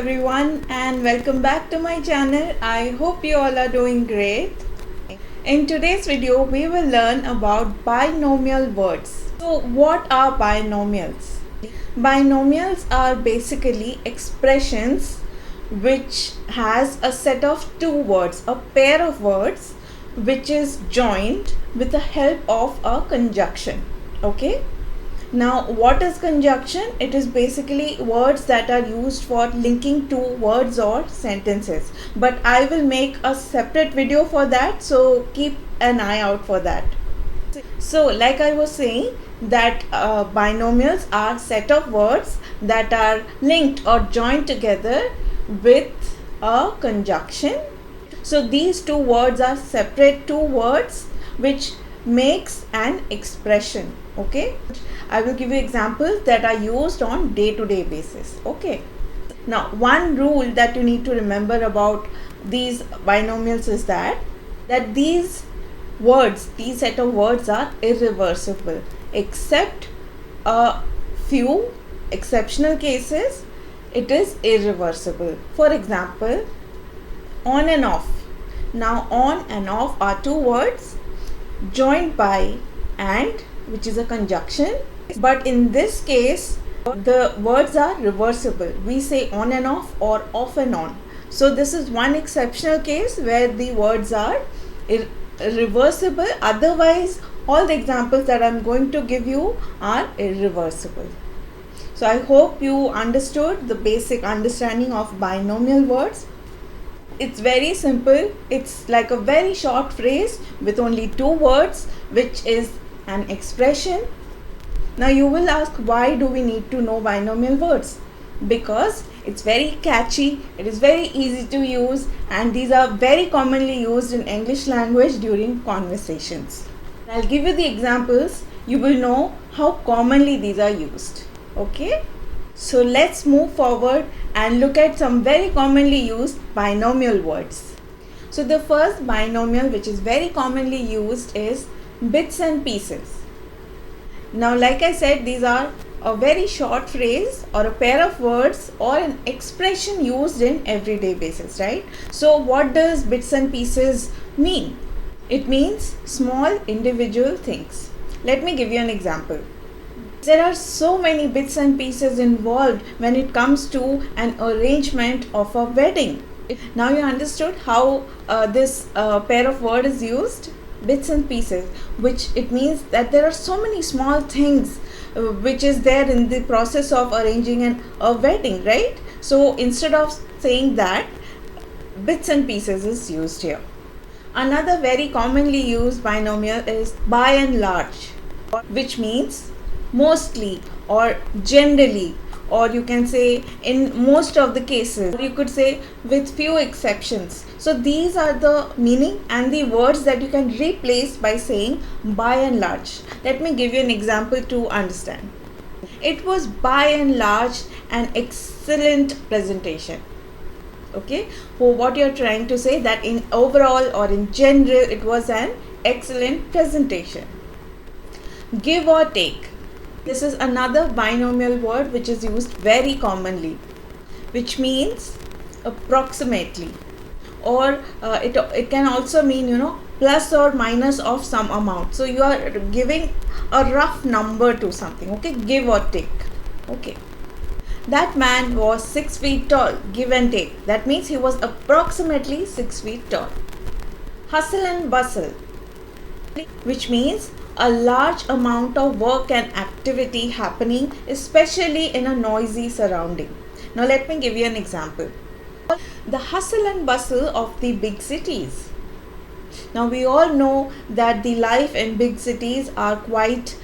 everyone and welcome back to my channel. I hope you all are doing great. In today's video we will learn about binomial words. So what are binomials? Binomials are basically expressions which has a set of two words, a pair of words which is joined with the help of a conjunction. Okay? Now, what is conjunction? It is basically words that are used for linking two words or sentences. But I will make a separate video for that, so keep an eye out for that. So, like I was saying, that binomials are set of words that are linked or joined together with a conjunction. So, these two words are separate two words which makes an expression. Okay, I will give you examples that are used on day-to-day basis. Okay, now one rule that you need to remember about these binomials is that these set of words are irreversible, except a few exceptional cases it is irreversible. For example, on and off. Now on and off are two words joined by and, which is a conjunction, but in this case the words are reversible. We say on and off or off and on. So this is one exceptional case where the words are reversible. Otherwise all the examples that I'm going to give you are irreversible. So I hope you understood the basic understanding of binomial words. It's very simple. It's like a very short phrase with only two words, which is an expression. Now you will ask, why do we need to know binomial words? Because it's very catchy, it is very easy to use, and these are very commonly used in English language during conversations. I'll give you the examples. You will know how commonly these are used. Okay? So let's move forward and look at some very commonly used binomial words. So the first binomial which is very commonly used is bits and pieces. Now, like I said, these are a very short phrase or a pair of words or an expression used in everyday basis, right? So what does bits and pieces mean? It means small individual things. Let me give you an example. There are so many bits and pieces involved when it comes to an arrangement of a wedding. Now you understood how this pair of words is used? Bits and pieces, which it means that there are so many small things which is there in the process of arranging a wedding, right? So instead of saying that, bits and pieces is used here. Another very commonly used binomial is by and large, which means mostly or generally, or you can say in most of the cases, or you could say with few exceptions. So these are the meaning and the words that you can replace by saying by and large. Let me give you an example to understand. It was by and large an excellent presentation. Okay, so what you're trying to say that in overall or in general it was an excellent presentation. Give or take. This is another binomial word which is used very commonly, which means approximately, or it can also mean plus or minus of some amount. So you are giving a rough number to something. Okay, give or take. Okay, that man was 6 feet tall. Give and take. That means he was approximately 6 feet tall. Hustle and bustle, which means a large amount of work and activity happening, especially in a noisy surrounding. Now let me give you an example. The hustle and bustle of the big cities. Now we all know that the life in big cities are quite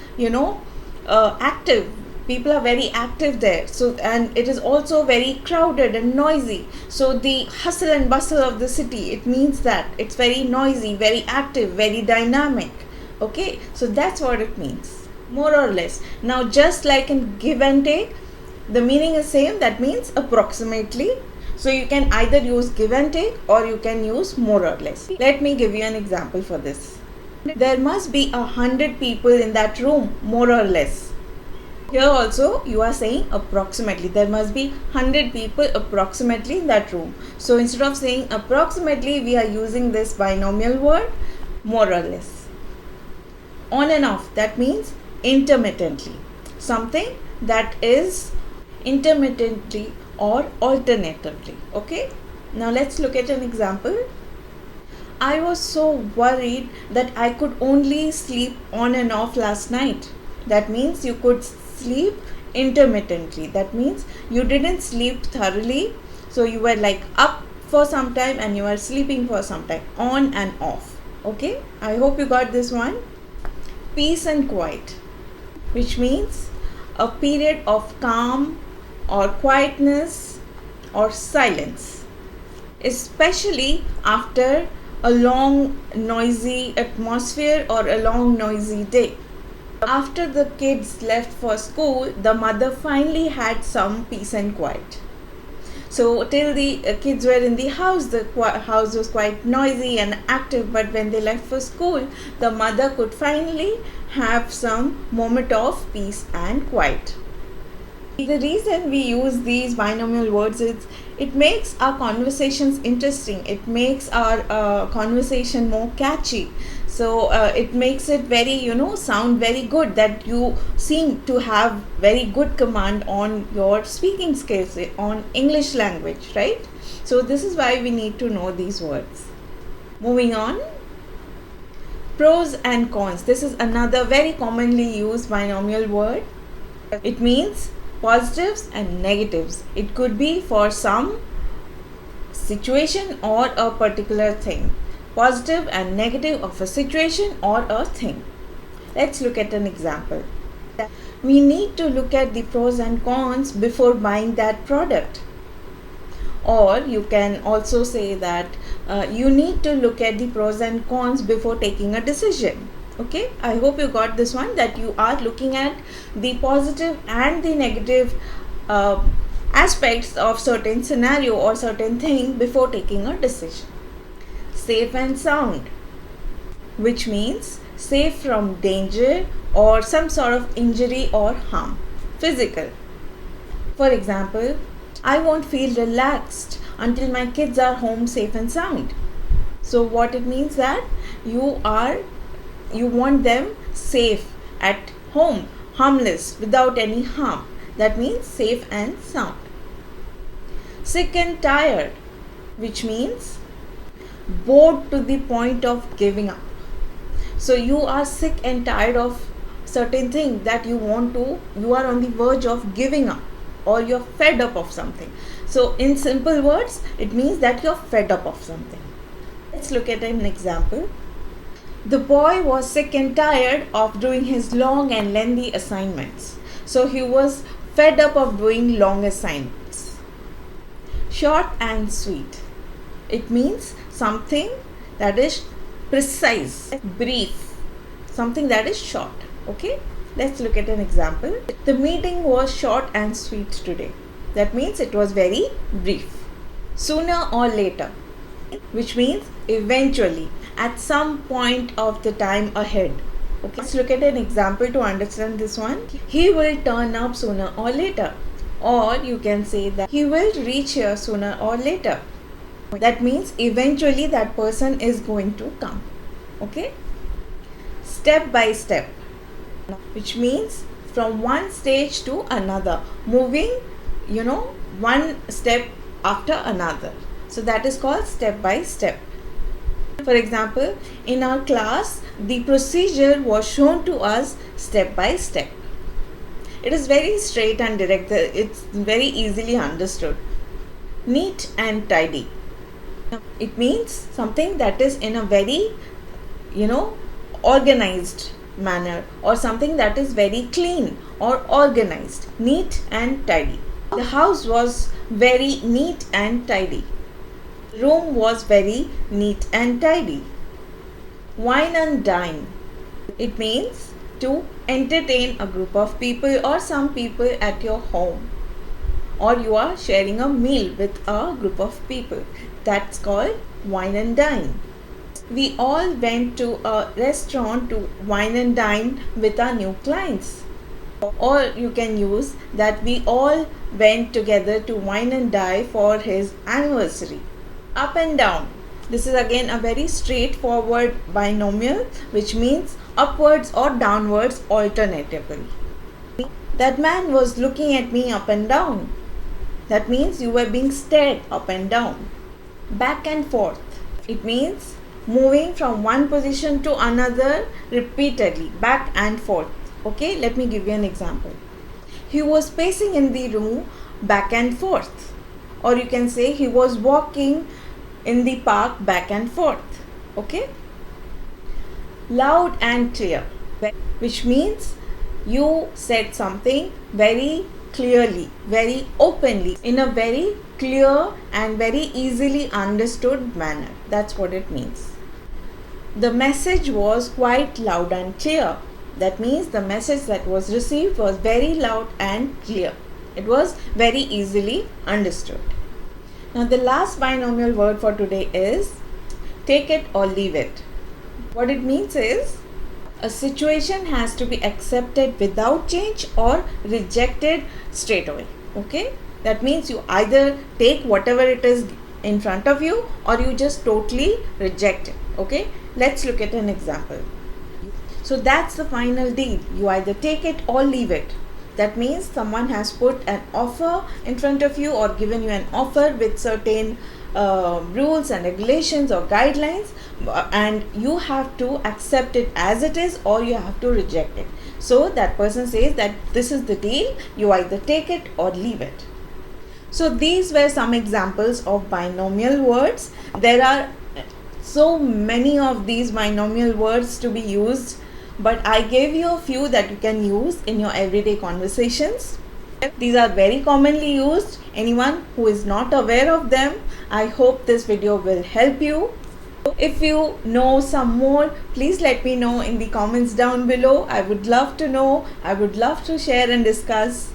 active. People are very active there. So, and it is also very crowded and noisy. So the hustle and bustle of the city, it means that it's very noisy, very active, very dynamic. Okay, so that's what it means, more or less. Now just like in give and take, the meaning is same. That means approximately. So you can either use give and take or you can use more or less. Let me give you an example for this. There must be 100 people in that room, more or less. Here also you are saying approximately. There must be 100 people approximately in that room. So instead of saying approximately, we are using this binomial word more or less. On and off, that means intermittently. Something that is intermittently or alternatively. Okay. Now let's look at an example. I was so worried that I could only sleep on and off last night. That means you could sleep intermittently. That means you didn't sleep thoroughly. So you were like up for some time and you were sleeping for some time, on and off. Okay, I hope you got this one. Peace and quiet, which means a period of calm or quietness or silence, especially after a long noisy atmosphere or a long noisy day. After the kids left for school, the mother finally had some peace and quiet. So till the kids were in the house, the house was quite noisy and active, but when they left for school, the mother could finally have some moment of peace and quiet. The reason we use these binomial words is it makes our conversations interesting. It makes our conversation more catchy. So it makes it very, sound very good, that you seem to have very good command on your speaking skills on English language, right? So this is why we need to know these words. Moving on. Pros and cons. This is another very commonly used binomial word. It means positives and negatives. It could be for some situation or a particular thing. Positive and negative of a situation or a thing. Let's look at an example. We need to look at the pros and cons before buying that product. Or you can also say that you need to look at the pros and cons before taking a decision. Okay, I hope you got this one, that you are looking at the positive and the negative aspects of certain scenario or certain thing before taking a decision. Safe and sound, which means safe from danger or some sort of injury or harm, physical. For example, I won't feel relaxed until my kids are home safe and sound. So what it means that you want them safe at home, harmless, without any harm. That means safe and sound. Sick and tired, which means bored to the point of giving up. So you are sick and tired of certain thing that you are on the verge of giving up, or you're fed up of something. So in simple words, it means that you're fed up of something. Let's look at an example. The boy was sick and tired of doing his long and lengthy assignments. So he was fed up of doing long assignments. Short and sweet. It means something that is precise, brief, something that is short. Okay, let's look at an example. The meeting was short and sweet today. That means it was very brief. Sooner or later, which means eventually, at some point of the time ahead. Okay, let's look at an example to understand this one. He will turn up sooner or later. Or you can say that he will reach here sooner or later. That means eventually that person is going to come. Okay? Step by step, which means from one stage to another, moving, one step after another. So that is called step by step. For example, in our class, the procedure was shown to us step by step. It is very straight and direct. It's very easily understood. Neat and tidy. It means something that is in a very, organized manner, or something that is very clean or organized. Neat and tidy. The house was very neat and tidy. Room was very neat and tidy. Wine and dine. It means to entertain a group of people or some people at your home, or you are sharing a meal with a group of people. That's called wine and dine. We all went to a restaurant to wine and dine with our new clients. Or you can use that we all went together to wine and die for his anniversary. Up and down. This is again a very straightforward binomial, which means upwards or downwards alternatively. That man was looking at me up and down. That means you were being stared up and down. Back and forth. It means moving from one position to another repeatedly, back and forth. Okay, let me give you an example. He was pacing in the room back and forth. Or you can say he was walking in the park back and forth. Okay? Loud and clear, which means you said something very clearly, very openly, in a very clear and very easily understood manner. That's what it means. The message was quite loud and clear. That means the message that was received was very loud and clear. It was very easily understood. Now the last binomial word for today is take it or leave it. What it means is a situation has to be accepted without change or rejected straight away. Okay? That means you either take whatever it is in front of you or you just totally reject it. Okay? Let's look at an example. So that's the final deal. You either take it or leave it. That means someone has put an offer in front of you or given you an offer with certain rules and regulations or guidelines, and you have to accept it as it is or you have to reject it. So that person says that this is the deal. You either take it or leave it. So these were some examples of binomial words. There are so many of these binomial words to be used, but I gave you a few that you can use in your everyday conversations. These are very commonly used. Anyone who is not aware of them, I hope this video will help you. If you know some more, please let me know in the comments down below. I would love to know. I would love to share and discuss.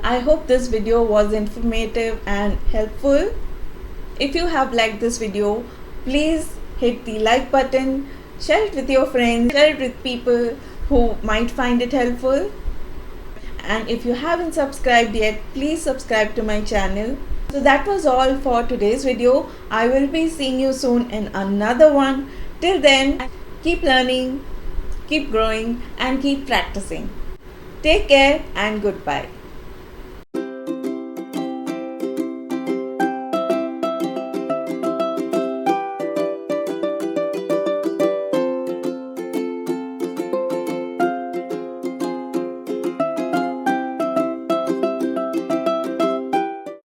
I hope this video was informative and helpful. If you have liked this video, please hit the like button, share it with your friends, share it with people who might find it helpful. And if you haven't subscribed yet, please subscribe to my channel. So that was all for today's video. I will be seeing you soon in another one. Till then, keep learning, keep growing, and keep practicing. Take care and goodbye.